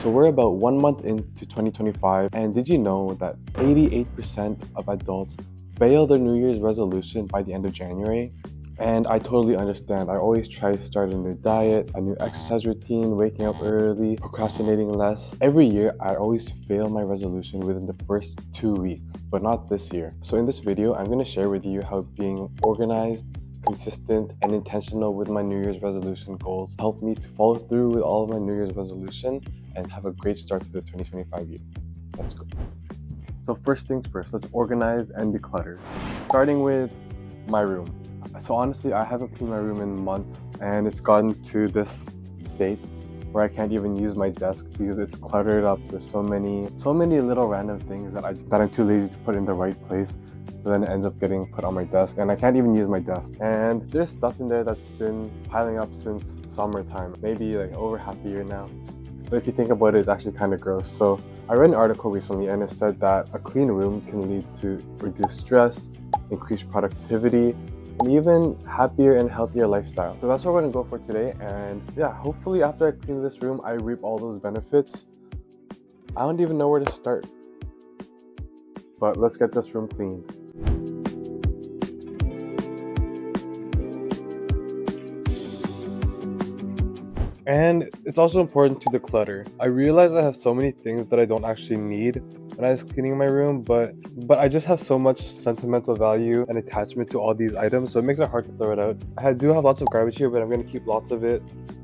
So we're about 1 month into 2025, and did you know that 88% of adults fail their New Year's resolution by the end of January? And I totally understand. I always try to start a new diet, a new exercise routine, waking up early, procrastinating less. Every year, I always fail my resolution within the first 2 weeks, but not this year. So in this video, I'm going to share with you how being organized, consistent, and intentional with my New Year's resolution goals helped me to follow through with all of my New Year's resolution and have a great start to the 2025 year. Let's go. So first things first, let's organize and declutter. Starting with my room. So honestly, I haven't cleaned my room in months, and it's gotten to this state where I can't even use my desk because it's cluttered up with so many little random things that I'm too lazy to put in the right place. So then it ends up getting put on my desk, and I can't even use my desk. And there's stuff in there that's been piling up since summertime, maybe like over half a year now. But if you think about it, it's actually kind of gross. So I read an article recently, and it said that a clean room can lead to reduced stress, increased productivity, and even happier and healthier lifestyle. So that's what we're gonna go for today. And yeah, hopefully after I clean this room, I reap all those benefits. I don't even know where to start, but let's get this room cleaned. And it's also important to declutter. I realize I have so many things that I don't actually need when I was cleaning my room, but I just have so much sentimental value and attachment to all these items, so it makes it hard to throw it out. I do have lots of garbage here, but I'm gonna keep lots of it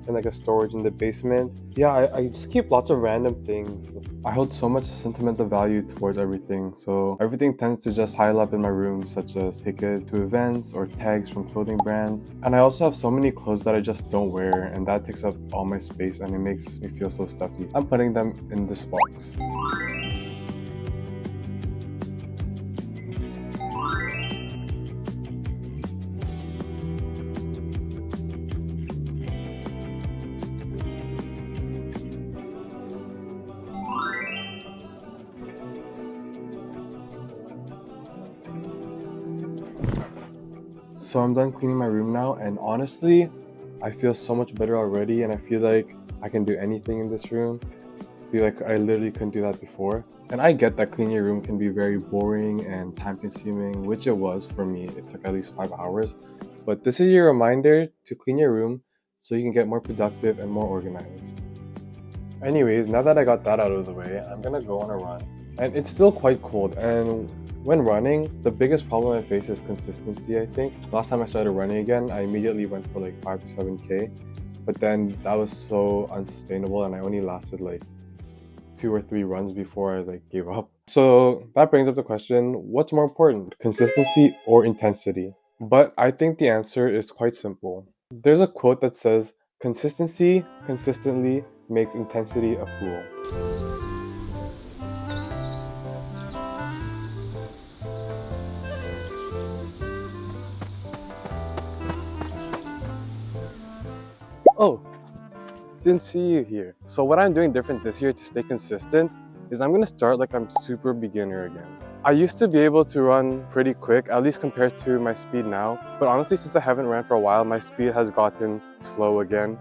in like a storage in the basement. Yeah, I just keep lots of random things. I hold so much sentimental value towards everything, so everything tends to just pile up in my room, such as tickets to events or tags from clothing brands. And I also have so many clothes that I just don't wear, and that takes up all my space and it makes me feel so stuffy. I'm putting them in this box. So I'm done cleaning my room now, and honestly, I feel so much better already, and I feel like I can do anything in this room. I feel like I literally couldn't do that before. And I get that cleaning your room can be very boring and time consuming, which it was for me. It took at least 5 hours. But this is your reminder to clean your room so you can get more productive and more organized. Anyways, now that I got that out of the way, I'm gonna go on a run. And it's still quite cold, and when running, the biggest problem I face is consistency, I think. Last time I started running again, I immediately went for like 5 to 7K, but then that was so unsustainable and I only lasted like 2 or 3 runs before I like gave up. So that brings up the question, what's more important, consistency or intensity? But I think the answer is quite simple. There's a quote that says, consistency consistently makes intensity a fool. Oh, didn't see you here. So what I'm doing different this year to stay consistent is I'm gonna start like I'm super beginner again. I used to be able to run pretty quick, at least compared to my speed now. But honestly, since I haven't ran for a while, my speed has gotten slow again.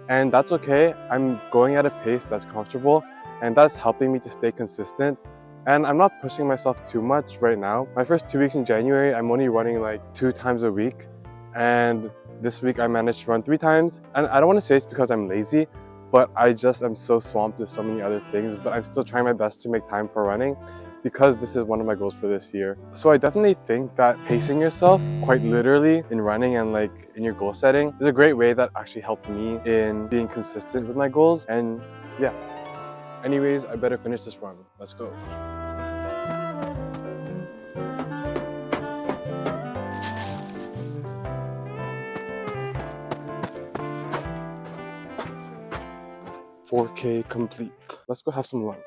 And that's okay. I'm going at a pace that's comfortable, and that's helping me to stay consistent. And I'm not pushing myself too much right now. My first 2 weeks in January, I'm only running like 2 times a week. And this week I managed to run 3 times. And I don't want to say it's because I'm lazy, but I just am so swamped with so many other things. But I'm still trying my best to make time for running because this is one of my goals for this year. So I definitely think that pacing yourself quite literally in running and like in your goal setting is a great way that actually helped me in being consistent with my goals. And yeah, anyways, I better finish this run. Let's go. $4K complete. Let's go have some lunch.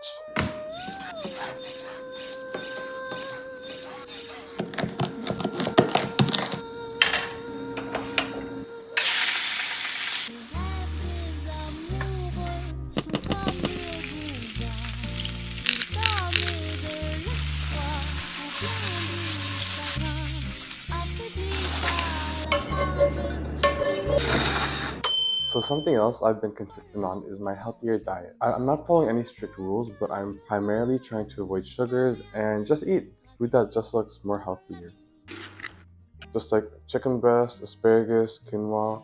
So So something else I've been consistent on is my healthier diet. I'm not following any strict rules, but I'm primarily trying to avoid sugars and just eat food that just looks more healthier. Just like chicken breast, asparagus, quinoa,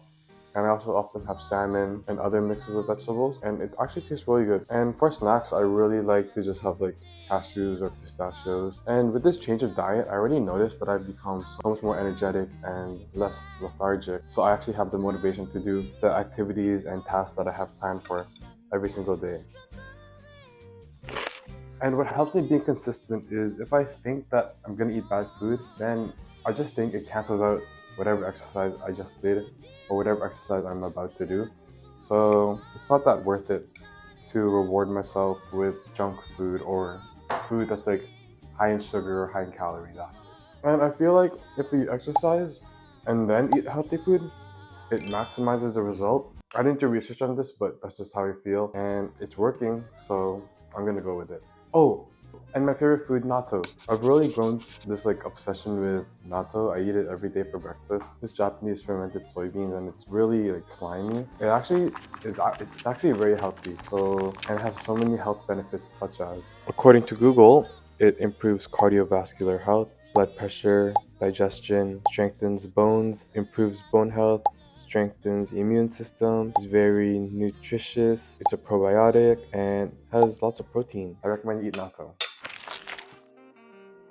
and I also often have salmon and other mixes of vegetables, and it actually tastes really good. And for snacks, I really like to just have like cashews or pistachios. And with this change of diet, I already noticed that I've become so much more energetic and less lethargic. So I actually have the motivation to do the activities and tasks that I have planned for every single day. And what helps me be consistent is if I think that I'm gonna eat bad food, then I just think it cancels out whatever exercise I just did or whatever exercise I'm about to do. So it's not that worth it to reward myself with junk food or food that's like high in sugar or high in calories after. And I feel like if you exercise and then eat healthy food, it maximizes the result. I didn't do research on this, but that's just how I feel, and it's working, so I'm gonna go with it. Oh, and my favorite food, natto. I've really grown this like obsession with natto. I eat it every day for breakfast. This Japanese fermented soybeans, and it's really like slimy. It's actually very healthy. So, and it has so many health benefits, such as, according to Google, it improves cardiovascular health, blood pressure, digestion, strengthens bones, improves bone health, strengthens immune system, is very nutritious, it's a probiotic, and has lots of protein. I recommend you eat natto.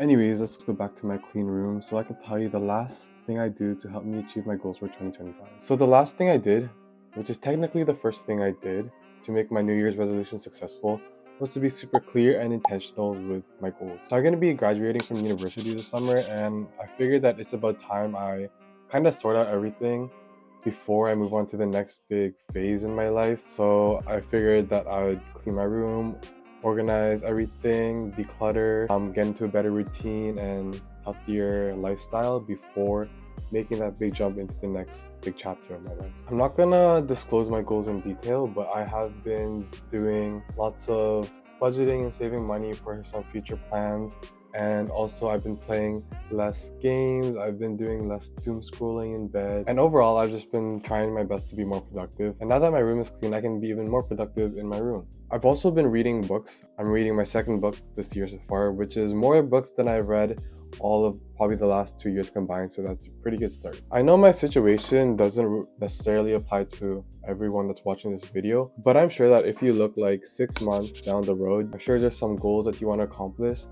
Anyways, let's go back to my clean room so I can tell you the last thing I do to help me achieve my goals for 2025. So the last thing I did, which is technically the first thing I did to make my New Year's resolution successful, was to be super clear and intentional with my goals. So I'm going to be graduating from university this summer, and I figured that it's about time I kind of sort out everything before I move on to the next big phase in my life. So I figured that I would clean my room, organize everything, declutter, get into a better routine and healthier lifestyle before making that big jump into the next big chapter of my life. I'm not gonna disclose my goals in detail, but I have been doing lots of budgeting and saving money for some future plans. And also I've been playing less games, I've been doing less doom scrolling in bed, and overall I've just been trying my best to be more productive. And now that my room is clean, I can be even more productive in my room. I've also been reading books. I'm reading my second book this year so far, which is more books than I've read all of probably the last 2 years combined, so that's a pretty good start. I know my situation doesn't necessarily apply to everyone that's watching this video, but I'm sure that if you look like 6 months down the road, I'm sure there's some goals that you want to accomplish,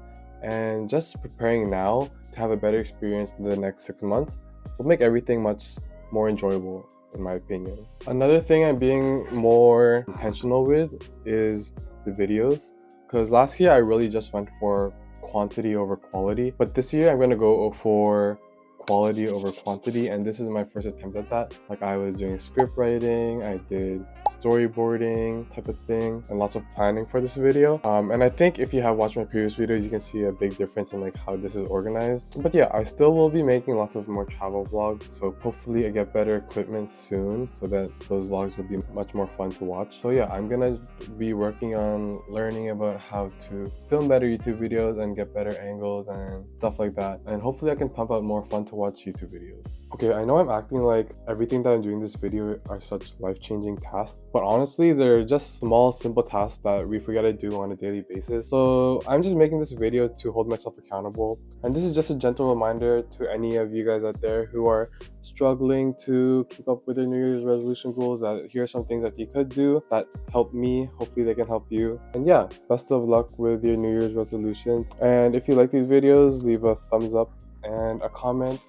and just preparing now to have a better experience in the next 6 months will make everything much more enjoyable, in my opinion. Another thing I'm being more intentional with is the videos, because last year I really just went for quantity over quality, but this year I'm going to go for quality over quantity, and this is my first attempt at that. Like, I was doing script writing, I did storyboarding type of thing, and lots of planning for this video. And I think if you have watched my previous videos, you can see a big difference in like how this is organized. But yeah, I still will be making lots of more travel vlogs, so hopefully I get better equipment soon so that those vlogs will be much more fun to watch. So yeah, I'm gonna be working on learning about how to film better YouTube videos and get better angles and stuff like that, and hopefully I can pump out more fun to watch YouTube videos. Okay, I know I'm acting like everything that I'm doing in this video are such life-changing tasks, but honestly they're just small simple tasks that we forget to do on a daily basis. So I'm just making this video to hold myself accountable, and this is just a gentle reminder to any of you guys out there who are struggling to keep up with their New Year's resolution goals, that here are some things that you could do that help me. Hopefully they can help you. And yeah, best of luck with your New Year's resolutions, and if you like these videos, leave a thumbs up and a comment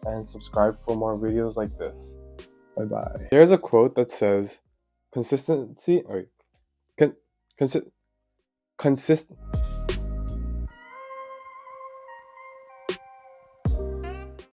and subscribe for more videos like this. Bye bye. There's a quote that says consistency, consist